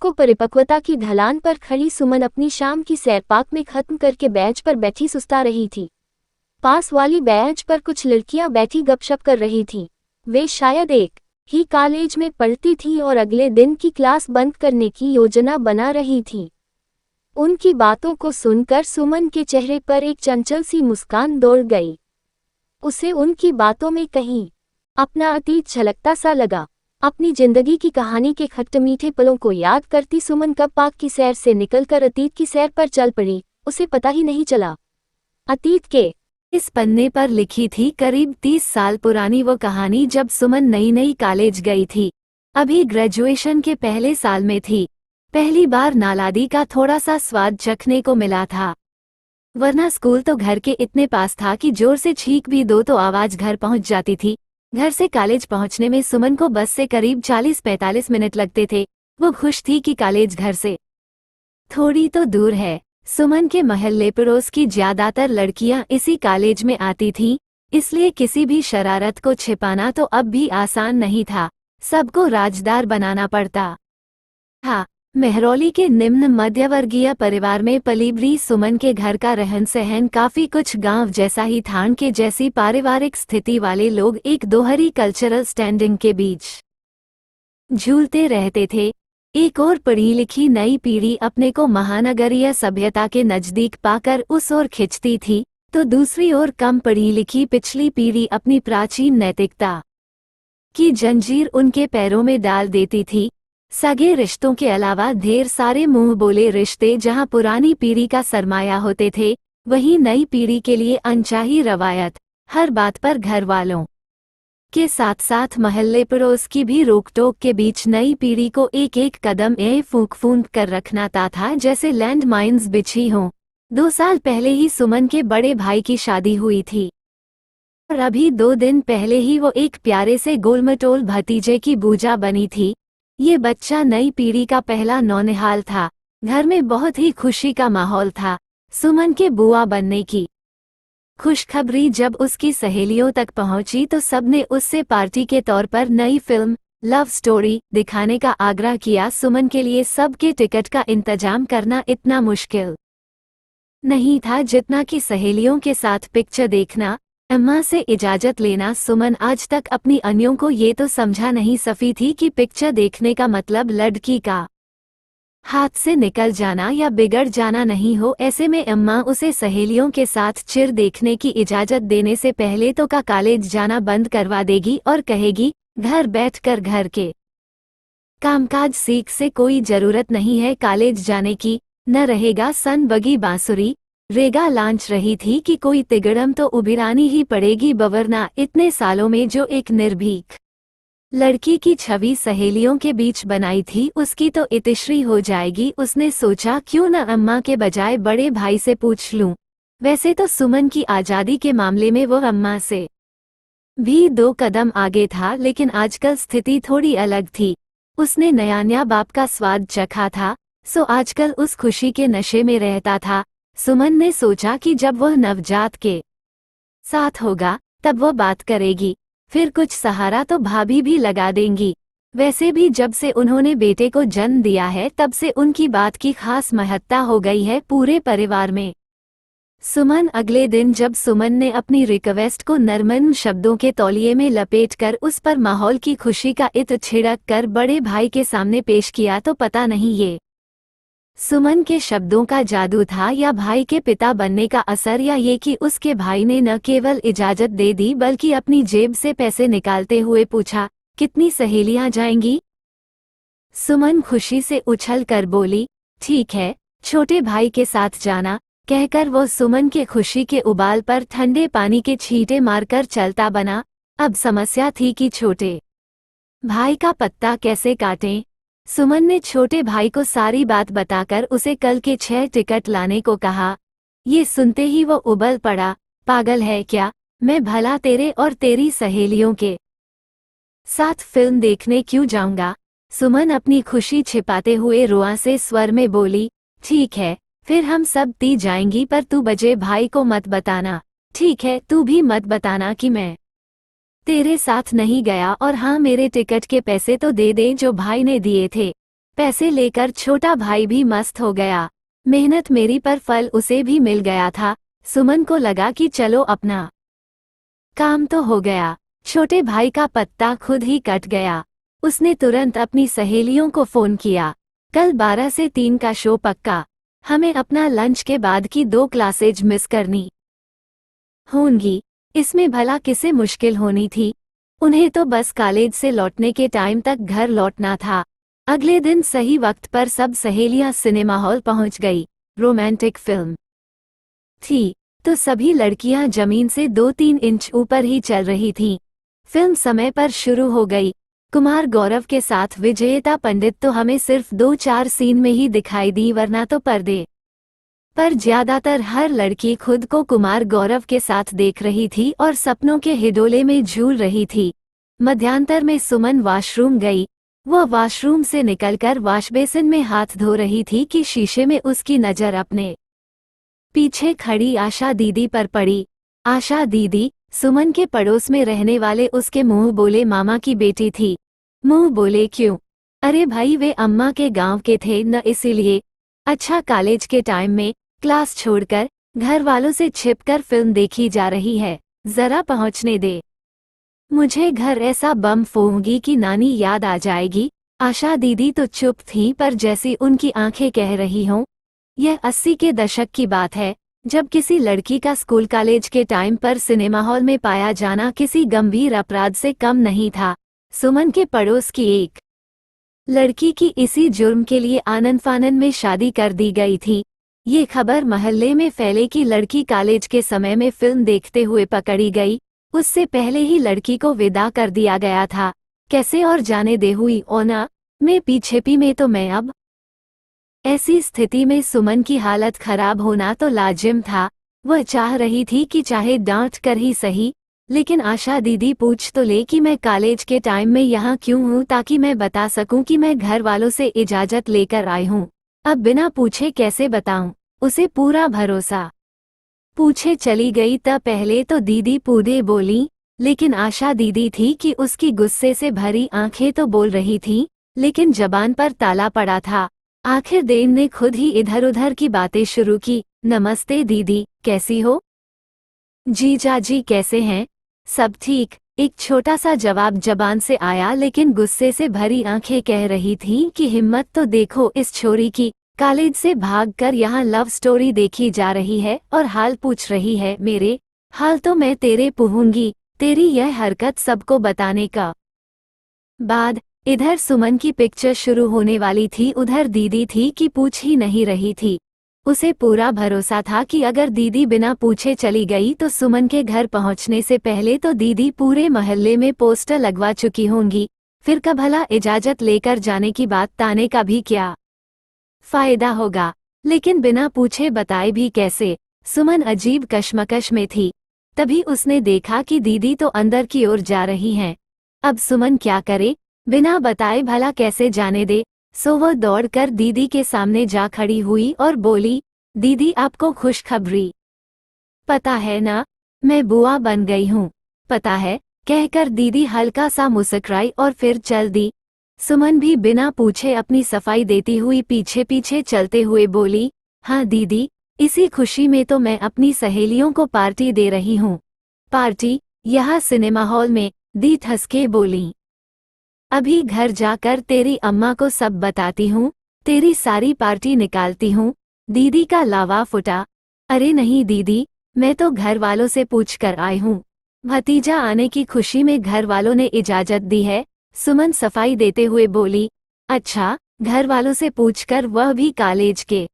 को परिपक्वता की ढलान पर खड़ी सुमन अपनी शाम की सैर पार्क में खत्म करके बेंच पर बैठी सुस्ता रही थी। पास वाली बेंच पर कुछ लड़कियां बैठी गपशप कर रही थीं। वे शायद एक ही कॉलेज में पढ़ती थीं और अगले दिन की क्लास बंद करने की योजना बना रही थीं। उनकी बातों को सुनकर सुमन के चेहरे पर एक चंचल सी मुस्कान दौड़ गई। उसे उनकी बातों में कहीं अपना अतीत झलकता सा लगा। अपनी जिंदगी की कहानी के खट्टे मीठे पलों को याद करती सुमन कब पार्क की सैर से निकलकर अतीत की सैर पर चल पड़ी, उसे पता ही नहीं चला। अतीत के इस पन्ने पर लिखी थी करीब 30 साल पुरानी वो कहानी जब सुमन नई नई कॉलेज गई थी। अभी ग्रेजुएशन के पहले साल में थी। पहली बार नालादी का थोड़ा सा स्वाद चखने को मिला था, वरना स्कूल तो घर के इतने पास था कि जोर से छींक भी दो तो आवाज घर पहुंच जाती थी। घर से कॉलेज पहुंचने में सुमन को बस से करीब 40-45 मिनट लगते थे। वो खुश थी कि कॉलेज घर से थोड़ी तो दूर है। सुमन के मोहल्ले पड़ोस की ज्यादातर लड़कियां इसी कॉलेज में आती थीं, इसलिए किसी भी शरारत को छिपाना तो अब भी आसान नहीं था। सबको राजदार बनाना पड़ता था। मेहरौली के निम्न मध्यवर्गीय परिवार में पली बड़ी सुमन के घर का रहन सहन काफी कुछ गांव जैसा ही था। के जैसी पारिवारिक स्थिति वाले लोग एक दोहरी कल्चरल स्टैंडिंग के बीच झूलते रहते थे। एक और पढ़ी लिखी नई पीढ़ी अपने को महानगरीय सभ्यता के नजदीक पाकर उस ओर खिंचती थी, तो दूसरी ओर कम पढ़ी लिखी पिछली पीढ़ी अपनी प्राचीन नैतिकता की जंजीर उनके पैरों में डाल देती थी। सगे रिश्तों के अलावा ढेर सारे मुंह बोले रिश्ते जहां पुरानी पीढ़ी का सरमाया होते थे, वहीं नई पीढ़ी के लिए अनचाही रवायत। हर बात पर घर वालों के साथ साथ मोहल्ले पड़ोस की भी रोकटोक के बीच नई पीढ़ी को एक एक कदम फूंक फूंक कर रखना था जैसे लैंड माइन्स बिछी हों। 2 साल पहले ही सुमन के बड़े भाई की शादी हुई थी और अभी 2 दिन पहले ही वो एक प्यारे से गोलमटोल भतीजे की बूजा बनी थी। ये बच्चा नई पीढ़ी का पहला नौनिहाल था। घर में बहुत ही खुशी का माहौल था। सुमन के बुआ बनने की खुशखबरी जब उसकी सहेलियों तक पहुंची तो सबने उससे पार्टी के तौर पर नई फिल्म लव स्टोरी दिखाने का आग्रह किया। सुमन के लिए सबके टिकट का इंतजाम करना इतना मुश्किल नहीं था जितना कि सहेलियों के साथ पिक्चर देखना, अम्मा से इजाजत लेना। सुमन आज तक अपनी अन्यों को ये तो समझा नहीं सकी थी कि पिक्चर देखने का मतलब लड़की का हाथ से निकल जाना या बिगड़ जाना नहीं हो। ऐसे में अम्मा उसे सहेलियों के साथ चिर देखने की इजाजत देने से पहले तो का कॉलेज जाना बंद करवा देगी और कहेगी घर बैठकर घर के कामकाज सीख से कोई जरूरत नहीं है कॉलेज जाने की। न रहेगा सन बगी बांसुरी रेगा लांच रही थी कि कोई तिगड़म तो उबिरानी ही पड़ेगी, बवरना इतने सालों में जो एक निर्भीक लड़की की छवि सहेलियों के बीच बनाई थी उसकी तो इतिश्री हो जाएगी। उसने सोचा क्यों न अम्मा के बजाय बड़े भाई से पूछ लूं। वैसे तो सुमन की आज़ादी के मामले में वो अम्मा से भी 2 कदम आगे था, लेकिन आजकल स्थिति थोड़ी अलग थी। उसने नया बाप का स्वाद चखा था, सो आजकल उस खुशी के नशे में रहता था। सुमन ने सोचा कि जब वह नवजात के साथ होगा तब वो बात करेगी, फिर कुछ सहारा तो भाभी भी लगा देंगी। वैसे भी जब से उन्होंने बेटे को जन्म दिया है तब से उनकी बात की खास महत्ता हो गई है पूरे परिवार में। सुमन अगले दिन जब सुमन ने अपनी रिक्वेस्ट को नरमन शब्दों के तौलिए में लपेटकर उस पर माहौल की खुशी का इत्र छिड़क कर बड़े भाई के सामने पेश किया तो पता नहीं ये सुमन के शब्दों का जादू था या भाई के पिता बनने का असर, या ये कि उसके भाई ने न केवल इजाजत दे दी बल्कि अपनी जेब से पैसे निकालते हुए पूछा कितनी सहेलियां जाएंगी। सुमन खुशी से उछल कर बोली ठीक है, छोटे भाई के साथ जाना। कहकर वो सुमन के खुशी के उबाल पर ठंडे पानी के छींटे मारकर चलता बना। अब समस्या थी कि छोटे भाई का पत्ता कैसे काटें। सुमन ने छोटे भाई को सारी बात बताकर उसे कल के 6 टिकट लाने को कहा। ये सुनते ही वो उबल पड़ा, पागल है क्या, मैं भला तेरे और तेरी सहेलियों के साथ फिल्म देखने क्यों जाऊंगा। सुमन अपनी खुशी छिपाते हुए रुआंसे स्वर में बोली ठीक है, फिर हम सब ती जाएंगी, पर तू बजे भाई को मत बताना। ठीक है, तू भी मत बताना कि मैं तेरे साथ नहीं गया, और हाँ मेरे टिकट के पैसे तो दे दे जो भाई ने दिए थे। पैसे लेकर छोटा भाई भी मस्त हो गया। मेहनत मेरी पर फल उसे भी मिल गया था। सुमन को लगा कि चलो अपना काम तो हो गया। छोटे भाई का पत्ता खुद ही कट गया। उसने तुरंत अपनी सहेलियों को फोन किया, कल 12 से 3 का शो पक्का। हमें अपना लंच के बाद की 2 क्लासेज मिस करनी होंगी। इसमें भला किसे मुश्किल होनी थी। उन्हें तो बस कॉलेज से लौटने के टाइम तक घर लौटना था। अगले दिन सही वक्त पर सब सहेलियां सिनेमा हॉल पहुंच गई। रोमांटिक फिल्म थी तो सभी लड़कियां जमीन से 2-3 इंच ऊपर ही चल रही थीं। फिल्म समय पर शुरू हो गई। कुमार गौरव के साथ विजयता पंडित तो हमें सिर्फ 2-4 सीन में ही दिखाई दी, वरना तो पर्दे पर ज्यादातर हर लड़की खुद को कुमार गौरव के साथ देख रही थी और सपनों के हिडोले में झूल रही थी। मध्यांतर में सुमन वॉशरूम गई। वह वॉशरूम से निकलकर वॉशबेसिन में हाथ धो रही थी कि शीशे में उसकी नजर अपने पीछे खड़ी आशा दीदी पर पड़ी। आशा दीदी सुमन के पड़ोस में रहने वाले उसके मुंह बोले मामा की बेटी थी। मुंह बोले क्यों? अरे भाई वे अम्मा के गांव के थे न, इसीलिए। अच्छा, कॉलेज के टाइम में क्लास छोड़कर घर वालों से छिपकर फिल्म देखी जा रही है, जरा पहुंचने दे मुझे घर, ऐसा बम फोड़ूंगी कि नानी याद आ जाएगी। आशा दीदी तो चुप थी, पर जैसी उनकी आंखें कह रही हों। यह 80 के दशक की बात है, जब किसी लड़की का स्कूल कॉलेज के टाइम पर सिनेमा हॉल में पाया जाना किसी गंभीर अपराध से कम नहीं था। सुमन के पड़ोस की एक लड़की की इसी जुर्म के लिए आनन फानन में शादी कर दी गई थी। ये खबर मोहल्ले में फैले कि लड़की कॉलेज के समय में फिल्म देखते हुए पकड़ी गई। उससे पहले ही लड़की को विदा कर दिया गया था। कैसे और जाने दे हुई ओना में पीछेपी में तो मैं अब। ऐसी स्थिति में सुमन की हालत खराब होना तो लाजिम था। वह चाह रही थी कि चाहे डांट कर ही सही, लेकिन आशा दीदी पूछ तो ले कि मैं कॉलेज के टाइम में यहाँ क्यों हूँ, ताकि मैं बता सकूं कि मैं घर वालों से इजाजत लेकर आई हूँ। अब बिना पूछे कैसे बताऊं? उसे पूरा भरोसा। पूछे चली गई तब पहले तो दीदी पूरे बोली, लेकिन आशा दीदी थी कि उसकी गुस्से से भरी आंखें तो बोल रही थीं, लेकिन जबान पर ताला पड़ा था। आखिर देव ने खुद ही इधर उधर की बातें शुरू की। नमस्ते दीदी, कैसी हो? जीजा जी कैसे हैं? सब ठीक। एक छोटा सा जवाब जबान से आया, लेकिन गुस्से से भरी आंखें कह रही थीं कि हिम्मत तो देखो इस छोरी की, कॉलेज से भागकर यहाँ लव स्टोरी देखी जा रही है और हाल पूछ रही है। मेरे हाल तो मैं तेरे पूछूंगी, तेरी यह हरकत सबको बताने का बाद। इधर सुमन की पिक्चर शुरू होने वाली थी, उधर दीदी थी कि पूछ ही नहीं रही थी। उसे पूरा भरोसा था कि अगर दीदी बिना पूछे चली गई तो सुमन के घर पहुंचने से पहले तो दीदी पूरे मोहल्ले में पोस्टर लगवा चुकी होंगी। फिर का भला इजाजत लेकर जाने की बात ताने का भी क्या फायदा होगा? लेकिन बिना पूछे बताए भी कैसे? सुमन अजीब कश्मकश में थी। तभी उसने देखा कि दीदी तो अंदर की ओर जा रही हैं। अब सुमन क्या करे? बिना बताए भला कैसे जाने दे? सो वह दौड़कर दीदी के सामने जा खड़ी हुई और बोली, दीदी आपको खुशखबरी पता है ना, मैं बुआ बन गई हूँ। पता है, कहकर दीदी हल्का सा मुस्कुराई और फिर चल दी। सुमन भी बिना पूछे अपनी सफाई देती हुई पीछे पीछे चलते हुए बोली, हाँ दीदी, इसी खुशी में तो मैं अपनी सहेलियों को पार्टी दे रही हूँ। पार्टी? यहाँ सिनेमा हॉल में? दी हंस के बोली। अभी घर जाकर तेरी अम्मा को सब बताती हूँ, तेरी सारी पार्टी निकालती हूँ। दीदी का लावा फुटा। अरे नहीं दीदी, मैं तो घर वालों से पूछकर आई हूँ। भतीजा आने की खुशी में घर वालों ने इजाजत दी है। सुमन सफाई देते हुए बोली। अच्छा, घर वालों से पूछकर, वह भी कॉलेज के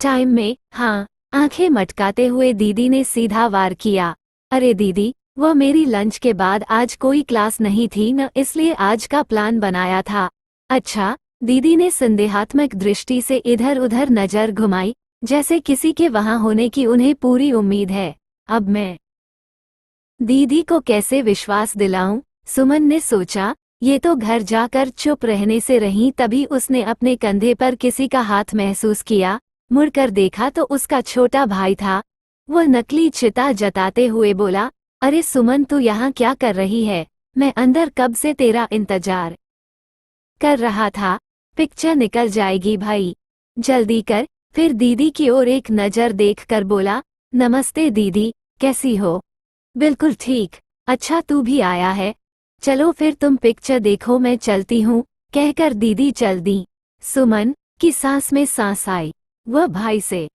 टाइम में? हाँ। आंखें मटकाते हुए दीदी ने सीधा वार किया। अरे दीदी, वह मेरी लंच के बाद आज कोई क्लास नहीं थी न, इसलिए आज का प्लान बनाया था। अच्छा? दीदी ने संदेहात्मक दृष्टि से इधर उधर नजर घुमाई, जैसे किसी के वहां होने की उन्हें पूरी उम्मीद है। अब मैं दीदी को कैसे विश्वास दिलाऊं? सुमन ने सोचा। ये तो घर जाकर चुप रहने से रही। तभी उसने अपने कंधे पर किसी का हाथ महसूस किया। मुड़कर देखा तो उसका छोटा भाई था। वह नकली चिता जताते हुए बोला, अरे सुमन, तू यहाँ क्या कर रही है? मैं अंदर कब से तेरा इंतजार कर रहा था। पिक्चर निकल जाएगी भाई, जल्दी कर। फिर दीदी की ओर एक नज़र देखकर बोला, नमस्ते दीदी, कैसी हो? बिल्कुल ठीक। अच्छा तू भी आया है, चलो फिर तुम पिक्चर देखो, मैं चलती हूँ, कहकर दीदी चल दी। सुमन की सांस में सांस आई। वह भाई से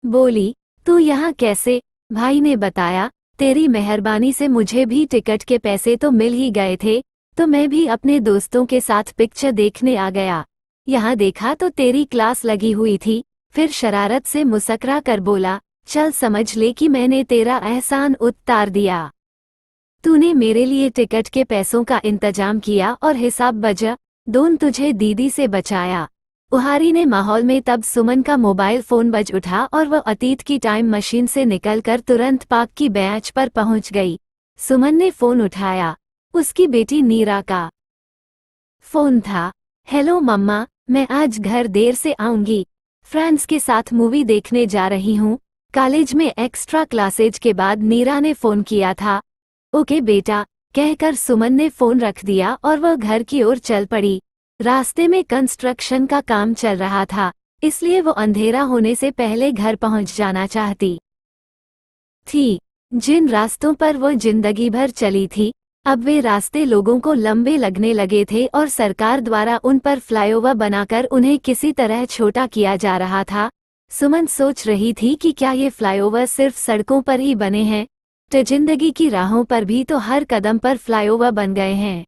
बोली, तू यहाँ कैसे? भाई ने बताया, तेरी मेहरबानी से मुझे भी टिकट के पैसे तो मिल ही गए थे, तो मैं भी अपने दोस्तों के साथ पिक्चर देखने आ गया। यहाँ देखा तो तेरी क्लास लगी हुई थी, फिर शरारत से मुस्कुरा कर बोला, चल समझ ले कि मैंने तेरा एहसान उतार दिया। तूने मेरे लिए टिकट के पैसों का इंतजाम किया और हिसाब बजा दोन तुझे दीदी से बचाया। उहारी ने माहौल में तब सुमन का मोबाइल फोन बज उठा और वह अतीत की टाइम मशीन से निकलकर तुरंत पार्क की बेंच पर पहुंच गई। सुमन ने फोन उठाया, उसकी बेटी नीरा का फोन था। हेलो मम्मा, मैं आज घर देर से आऊंगी, फ्रेंड्स के साथ मूवी देखने जा रही हूँ, कॉलेज में एक्स्ट्रा क्लासेज के बाद नीरा ने फोन किया था। ओके बेटा, कहकर सुमन ने फोन रख दिया और वह घर की ओर चल पड़ी। रास्ते में कंस्ट्रक्शन का काम चल रहा था, इसलिए वो अंधेरा होने से पहले घर पहुंच जाना चाहती थी। जिन रास्तों पर वो जिंदगी भर चली थी, अब वे रास्ते लोगों को लंबे लगने लगे थे और सरकार द्वारा उन पर फ्लाईओवर बनाकर उन्हें किसी तरह छोटा किया जा रहा था। सुमन सोच रही थी कि क्या ये फ्लाईओवर सिर्फ सड़कों पर ही बने हैं, तो जिंदगी की राहों पर भी तो हर कदम पर फ्लाईओवर बन गए हैं।